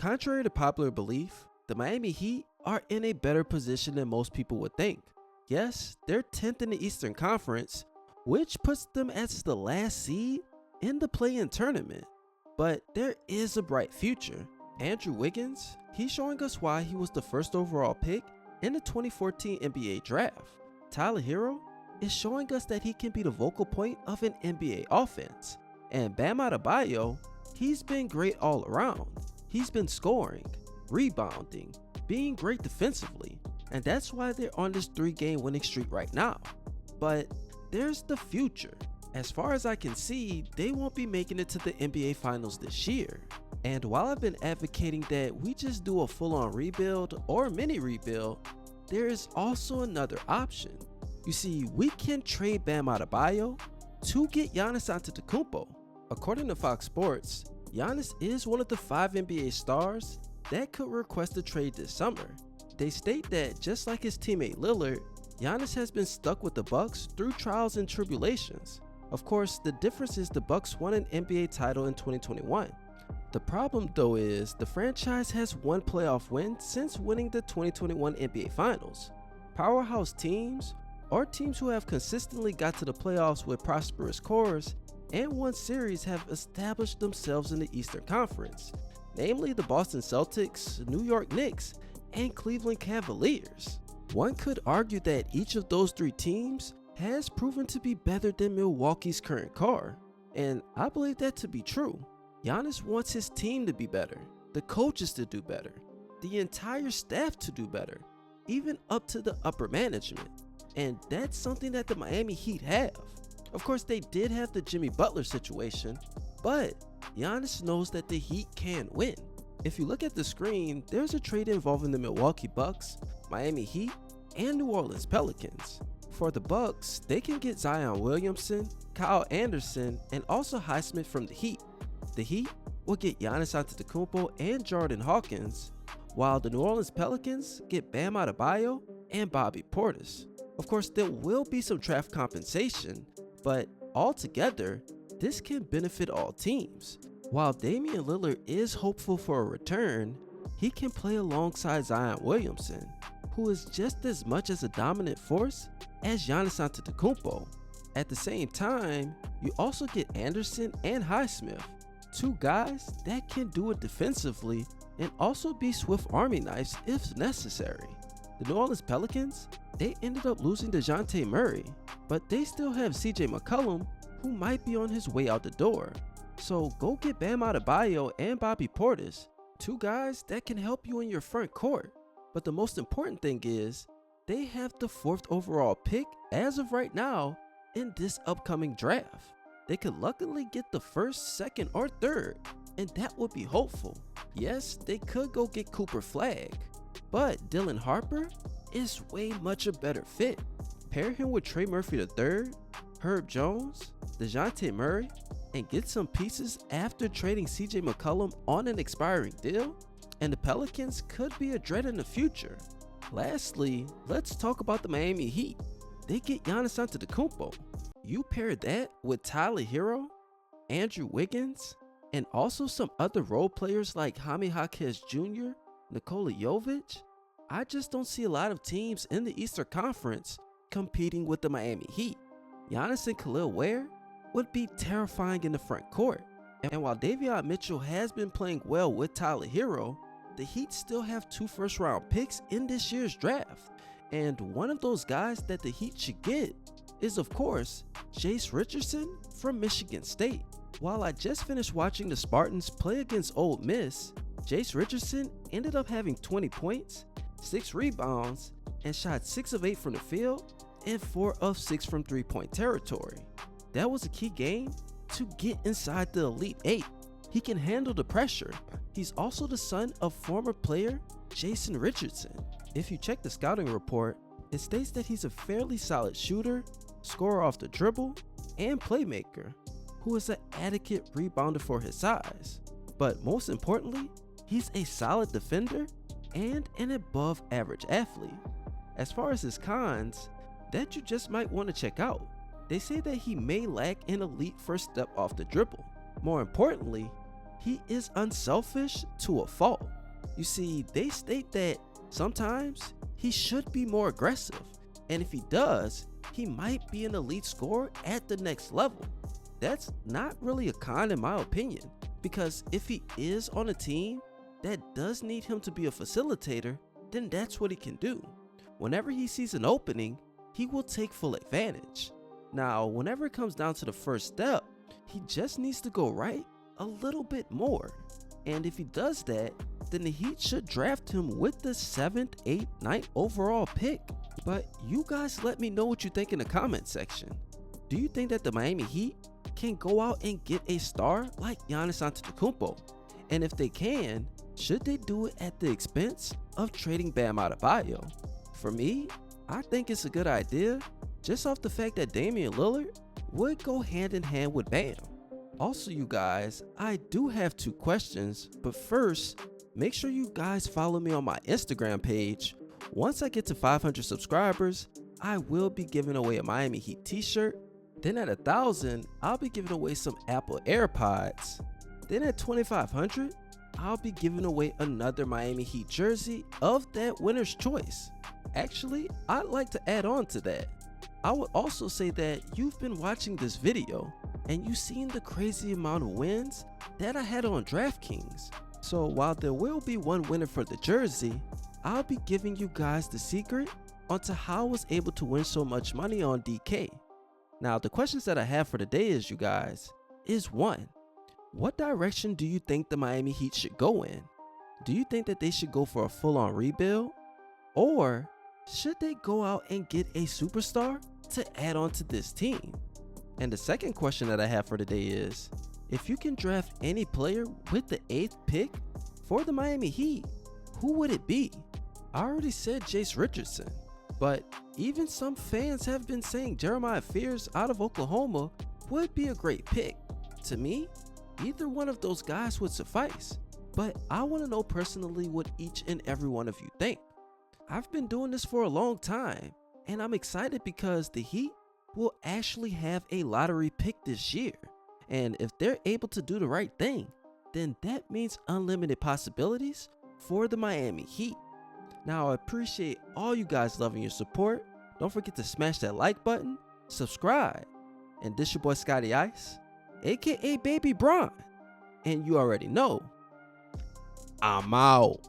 contrary to popular belief, the Miami Heat are in a better position than most people would think. Yes, they're 10th in the Eastern Conference, which puts them as the last seed in the play-in tournament. But there is a bright future. Andrew Wiggins, he's showing us why he was the first overall pick in the 2014 NBA draft. Tyler Hero is showing us that he can be the focal point of an NBA offense. And Bam Adebayo, he's been great all around. He's been scoring, rebounding, being great defensively, and that's why they're on this 3-game winning streak right now. But there's the future. As far as I can see, they won't be making it to the NBA Finals this year. And while I've been advocating that we just do a full-on rebuild or mini rebuild, there is also another option. You see, we can trade Bam Adebayo to get Giannis Antetokounmpo. According to Fox Sports, Giannis is one of the 5 NBA stars that could request a trade this summer. They state that just like his teammate Lillard, Giannis has been stuck with the Bucks through trials and tribulations. Of course, the difference is the Bucks won an NBA title in 2021. The problem though is the franchise has one playoff win since winning the 2021 NBA Finals. Powerhouse teams, or teams who have consistently got to the playoffs with prosperous cores and won series, have established themselves in the Eastern Conference, namely the Boston Celtics, New York Knicks, and Cleveland Cavaliers. One could argue that each of those 3 teams has proven to be better than Milwaukee's current core, and I believe that to be true. Giannis wants his team to be better, the coaches to do better, the entire staff to do better, even up to the upper management, and that's something that the Miami Heat have. Of course, they did have the Jimmy Butler situation, but Giannis knows that the Heat can win. If you look at the screen, there's a trade involving the Milwaukee Bucks, Miami Heat, and New Orleans Pelicans. For the Bucks, they can get Zion Williamson, Kyle Anderson, and also Highsmith from the Heat. The Heat will get Giannis Antetokounmpo and Jordan Hawkins, while the New Orleans Pelicans get Bam Adebayo and Bobby Portis. Of course, there will be some draft compensation, but altogether, this can benefit all teams. While Damian Lillard is hopeful for a return, he can play alongside Zion Williamson, who is just as much as a dominant force as Giannis Antetokounmpo. At the same time, you also get Anderson and Highsmith, 2 guys that can do it defensively and also be swift army knives if necessary. The New Orleans Pelicans, they ended up losing DeJounte Murray, but they still have CJ McCollum, who might be on his way out the door. So go get Bam Adebayo and Bobby Portis, 2 guys that can help you in your front court. But the most important thing is, they have the 4th overall pick as of right now in this upcoming draft. They could luckily get the 1st, 2nd, or 3rd, and that would be hopeful. Yes, they could go get Cooper Flagg, but Dylan Harper is way much a better fit. Pair him with Trey Murphy III, Herb Jones, DeJounte Murray, and get some pieces after trading CJ McCollum on an expiring deal, and the Pelicans could be a threat in the future. Lastly, let's talk about the Miami Heat. They get Giannis Antetokounmpo. You pair that with Tyler Hero, Andrew Wiggins, and also some other role players like Jaime Jaquez Jr., Nikola Jovic. I just don't see a lot of teams in the Eastern Conference competing with the Miami Heat. Giannis and Khalil Ware would be terrifying in the front court. And while Davion Mitchell has been playing well with Tyler Hero, the Heat still have 2 first-round picks in this year's draft. And one of those guys that the Heat should get is, of course, Jase Richardson from Michigan State. While I just finished watching the Spartans play against Ole Miss, Jase Richardson ended up having 20 points, 6 rebounds, and shot 6 of 8 from the field and 4 of 6 from 3-point territory. That was a key game to get inside the Elite 8. He can handle the pressure. He's also the son of former player Jase Richardson. If you check the scouting report, it states that he's a fairly solid shooter, scorer off the dribble, and playmaker, who is an adequate rebounder for his size. But most importantly, he's a solid defender and an above average athlete. As far as his cons, that you just might want to check out. They say that he may lack an elite first step off the dribble. More importantly, he is unselfish to a fault. You see, they state that sometimes he should be more aggressive, and if he does, he might be an elite scorer at the next level. That's not really a con in my opinion, because if he is on a team that does need him to be a facilitator, then that's what he can do. Whenever he sees an opening, he will take full advantage. Now, whenever it comes down to the first step, he just needs to go right a little bit more. And if he does that, then the Heat should draft him with the 7th, 8th, 9th overall pick. But you guys let me know what you think in the comment section. Do you think that the Miami Heat can go out and get a star like Giannis Antetokounmpo? And if they can, should they do it at the expense of trading Bam Adebayo? For me, I think it's a good idea just off the fact that Damian Lillard would go hand in hand with Bam. Also, you guys, I do have 2 questions, but first, make sure you guys follow me on my Instagram page. Once I get to 500 subscribers, I will be giving away a Miami Heat t-shirt. Then at 1,000, I'll be giving away some Apple AirPods. Then at 2,500, I'll be giving away another Miami Heat jersey of that winner's choice. Actually, I'd like to add on to that. I would also say that you've been watching this video and you've seen the crazy amount of wins that I had on DraftKings. So while there will be one winner for the jersey, I'll be giving you guys the secret onto how I was able to win so much money on DK. Now, the questions that I have for today is, you guys, is 1. What direction do you think the Miami Heat should go in? Do you think that they should go for a full-on rebuild? Or should they go out and get a superstar to add on to this team? And the second question that I have for today is, if you can draft any player with the 8th pick for the Miami Heat, who would it be? I already said Jase Richardson, but even some fans have been saying Jeremiah Fears out of Oklahoma would be a great pick. To me, either one of those guys would suffice, but I want to know personally what each and every one of you think. I've been doing this for a long time, and I'm excited because the Heat will actually have a lottery pick this year. And if they're able to do the right thing, then that means unlimited possibilities for the Miami Heat. Now, I appreciate all you guys loving your support. Don't forget to smash that like button, subscribe, and this your boy Scotty Ice, aka Baby Bron. And you already know, I'm out.